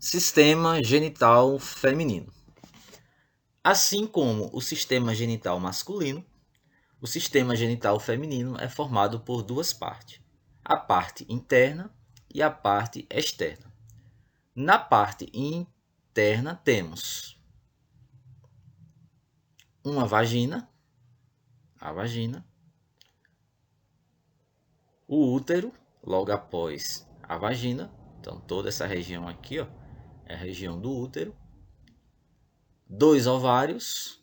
Sistema genital feminino. Assim como o sistema genital masculino, o sistema genital feminino é formado por duas partes: a parte interna e a parte externa. Na parte interna temos uma vagina, a vagina, o útero, logo após a vagina, então toda essa região aqui, ó, é a região do útero, dois ovários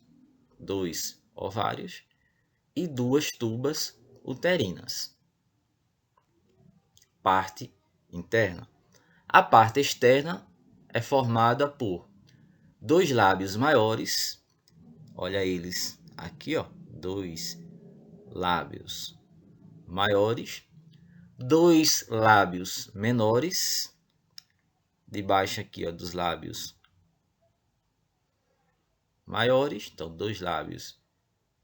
e duas tubas uterinas. Parte interna. A parte externa é formada por dois lábios maiores, olha eles aqui, ó, dois lábios maiores, dois lábios menores, debaixo aqui, ó, dos lábios maiores, então dois lábios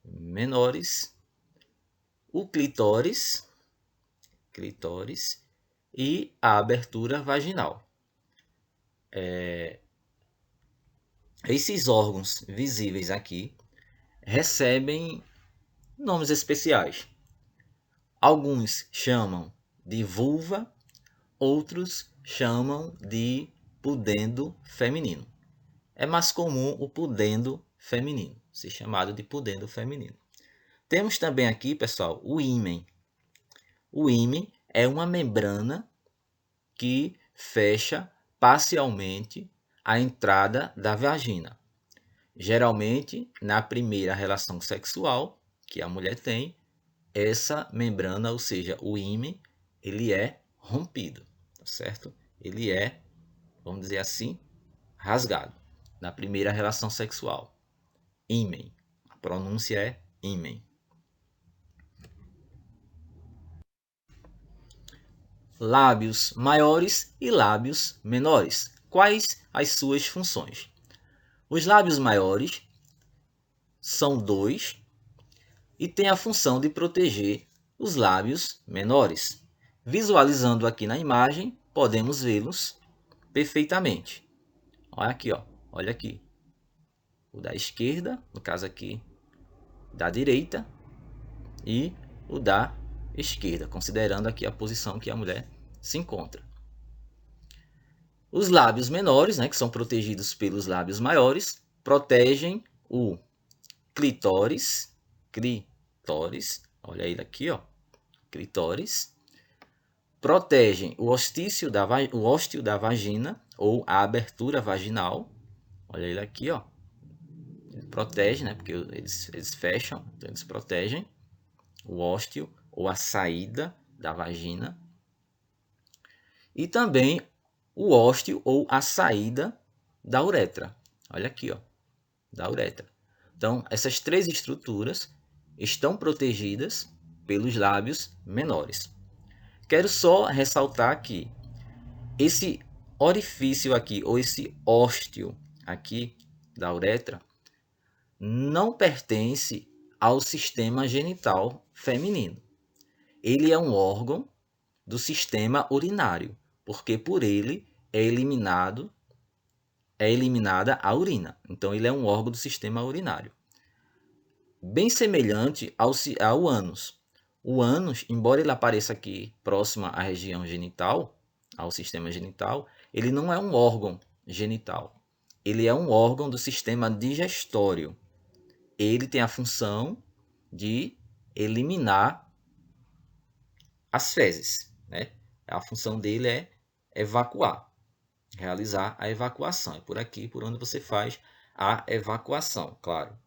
menores, o clitóris e a abertura vaginal. Esses órgãos visíveis aqui recebem nomes especiais. Alguns chamam de vulva, outros chamam de pudendo feminino. É mais comum o pudendo feminino, ser chamado de pudendo feminino. Temos também aqui, pessoal, o ímen. O ímen é uma membrana que fecha parcialmente a entrada da vagina. Geralmente, na primeira relação sexual que a mulher tem, essa membrana, ou seja, o ímen, ele é rompido, tá certo? Ele é, vamos dizer assim, rasgado na primeira relação sexual. Ímen. A pronúncia é ímen. Lábios maiores e lábios menores. Quais as suas funções? Os lábios maiores são dois e têm a função de proteger os lábios menores. Visualizando aqui na imagem, podemos vê-los perfeitamente. Olha aqui, ó. Olha aqui. O da esquerda, no caso aqui, da direita, e o da esquerda, considerando aqui a posição que a mulher se encontra. Os lábios menores, né, que são protegidos pelos lábios maiores, protegem o clitóris, olha ele aqui, ó, clitóris, protegem o ósteo da vagina ou a abertura vaginal, olha ele aqui, ó, ele protege, né, porque eles fecham, então eles protegem o ósteo ou a saída da vagina, e também o ósteo ou a saída da uretra. Olha aqui, ó, da uretra. Então, essas três estruturas estão protegidas pelos lábios menores. Quero só ressaltar que esse orifício aqui, ou esse ósteo aqui da uretra, não pertence ao sistema genital feminino. Ele é um órgão do sistema urinário, porque por ele é eliminada a urina. Então ele é um órgão do sistema urinário. Bem semelhante ao ânus. O ânus, embora ele apareça aqui próximo à região genital, ao sistema genital, ele não é um órgão genital. Ele é um órgão do sistema digestório. Ele tem a função de eliminar as fezes, né? A função dele é evacuar, realizar a evacuação. É por aqui por onde você faz a evacuação, claro.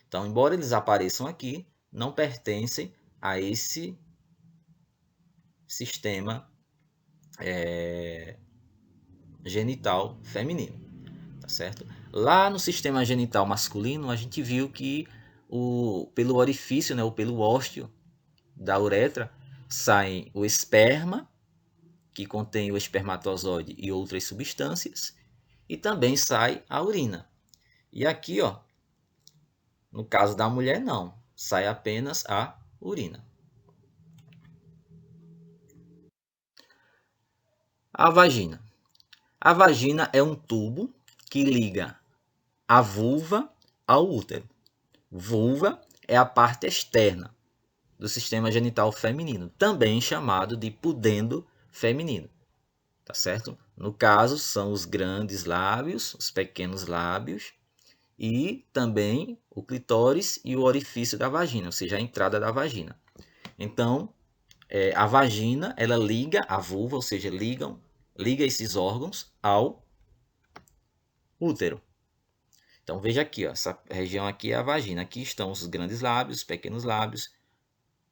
Então, embora eles apareçam aqui, não pertencem a esse sistema genital feminino, tá certo? Lá no sistema genital masculino, a gente viu que pelo orifício, né, ou pelo ósteo da uretra, sai o esperma, que contém o espermatozoide e outras substâncias, e também sai a urina. E aqui, ó, no caso da mulher, não, sai apenas a urina. A vagina. A vagina é um tubo que liga a vulva ao útero. Vulva é a parte externa do sistema genital feminino, também chamado de pudendo feminino, tá certo? No caso, são os grandes lábios, os pequenos lábios e também o clitóris e o orifício da vagina, ou seja, a entrada da vagina. Então, a vagina, ela liga a vulva, ou seja, liga esses órgãos ao útero. Então, veja aqui, ó, essa região aqui é a vagina. Aqui estão os grandes lábios, os pequenos lábios,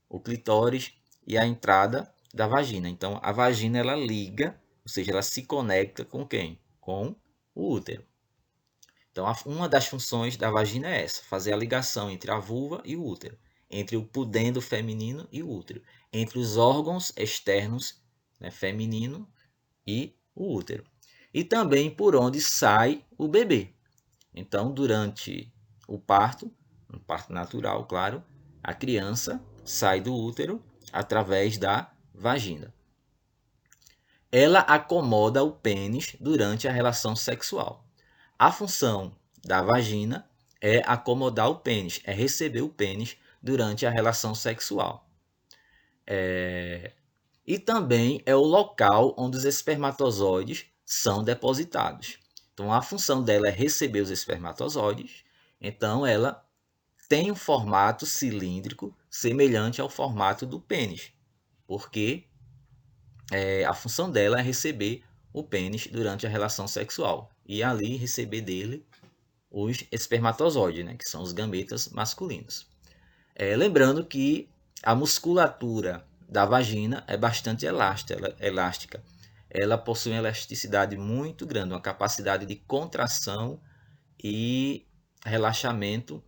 o clitóris e a entrada da vagina. Então, a vagina, ela liga, ou seja, ela se conecta com quem? Com o útero. Então, uma das funções da vagina é essa, fazer a ligação entre a vulva e o útero, entre o pudendo feminino e o útero, entre os órgãos externos, né, feminino e o útero. E também por onde sai o bebê. Então, durante o parto, um parto natural, claro, a criança sai do útero através da vagina. Ela acomoda o pênis durante a relação sexual. A função da vagina é acomodar o pênis, é receber o pênis durante a relação sexual. E também é o local onde os espermatozoides são depositados. Então, a função dela é receber os espermatozoides. Então, ela tem um formato cilíndrico semelhante ao formato do pênis, porque a função dela é receber o pênis durante a relação sexual e ali receber dele os espermatozoides, né, que são os gametas masculinos. Lembrando que a musculatura da vagina é bastante elástica. Ela possui uma elasticidade muito grande, uma capacidade de contração e relaxamento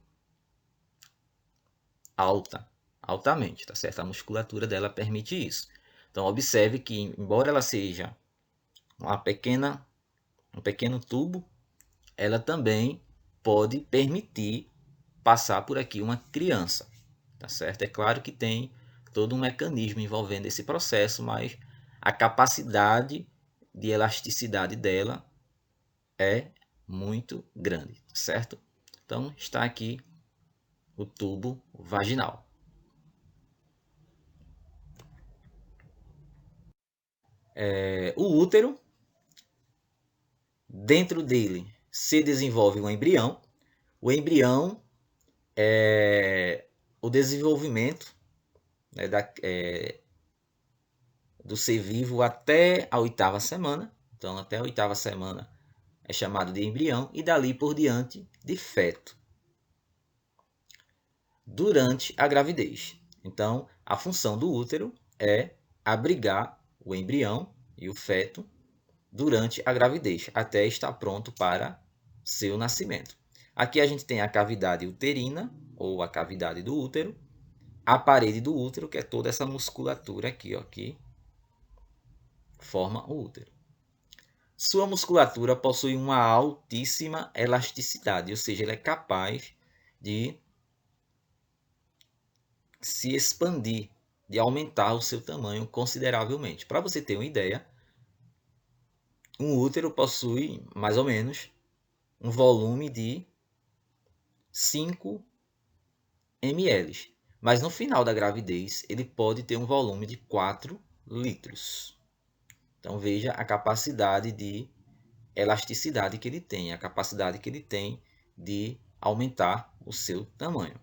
altamente, tá certo? A musculatura dela permite isso. Então, observe que, embora ela seja um pequeno tubo, ela também pode permitir passar por aqui uma criança, tá certo? É claro que tem todo um mecanismo envolvendo esse processo, mas a capacidade de elasticidade dela é muito grande, certo? Então, está aqui o tubo vaginal. O útero, dentro dele se desenvolve um embrião. O embrião é o desenvolvimento, né, do ser vivo até a 8ª semana. Então, até a 8ª semana é chamado de embrião e dali por diante de feto. Durante a gravidez. Então, a função do útero é abrigar o embrião e o feto durante a gravidez, até estar pronto para seu nascimento. Aqui a gente tem a cavidade uterina, ou a cavidade do útero, a parede do útero, que é toda essa musculatura aqui, ó, que forma o útero. Sua musculatura possui uma altíssima elasticidade, ou seja, ele é capaz de se expandir, de aumentar o seu tamanho consideravelmente. Para você ter uma ideia, um útero possui mais ou menos um volume de 5 ml, mas no final da gravidez ele pode ter um volume de 4 litros. Então veja a capacidade de elasticidade que ele tem, a capacidade que ele tem de aumentar o seu tamanho.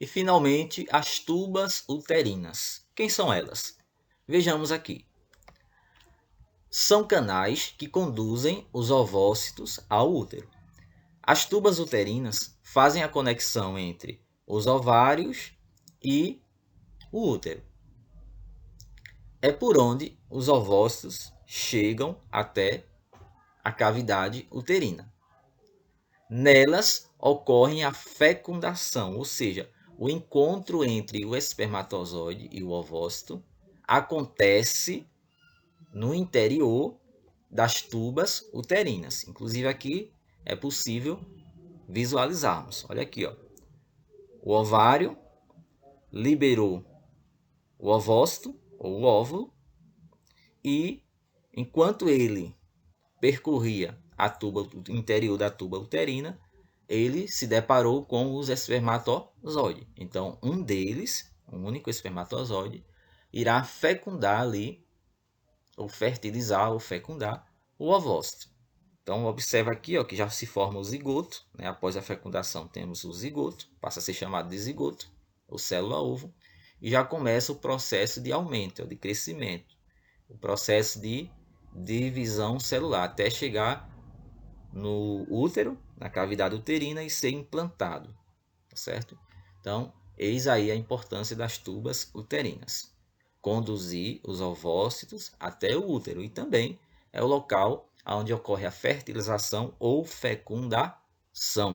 E finalmente as tubas uterinas. Quem são elas? Vejamos aqui. São canais que conduzem os ovócitos ao útero. As tubas uterinas fazem a conexão entre os ovários e o útero. É por onde os ovócitos chegam até a cavidade uterina. Nelas ocorre a fecundação, ou seja, o encontro entre o espermatozoide e o ovócito acontece no interior das tubas uterinas. Inclusive aqui é possível visualizarmos. Olha aqui, ó. O ovário liberou o ovócito ou o óvulo e enquanto ele percorria o interior da tuba uterina, ele se deparou com os espermatozoides. Então, um deles, um único espermatozoide, irá fecundar ali, ou fertilizar, ou fecundar, o ovócito. Então, observa aqui ó, que já se forma o zigoto. Né? Após a fecundação, temos o zigoto, passa a ser chamado de zigoto, ou célula-ovo, e já começa o processo de aumento, de crescimento, o processo de divisão celular, até chegar no útero, na cavidade uterina e ser implantado, tá certo? Então, eis aí a importância das tubas uterinas. Conduzir os ovócitos até o útero e também é o local onde ocorre a fertilização ou fecundação.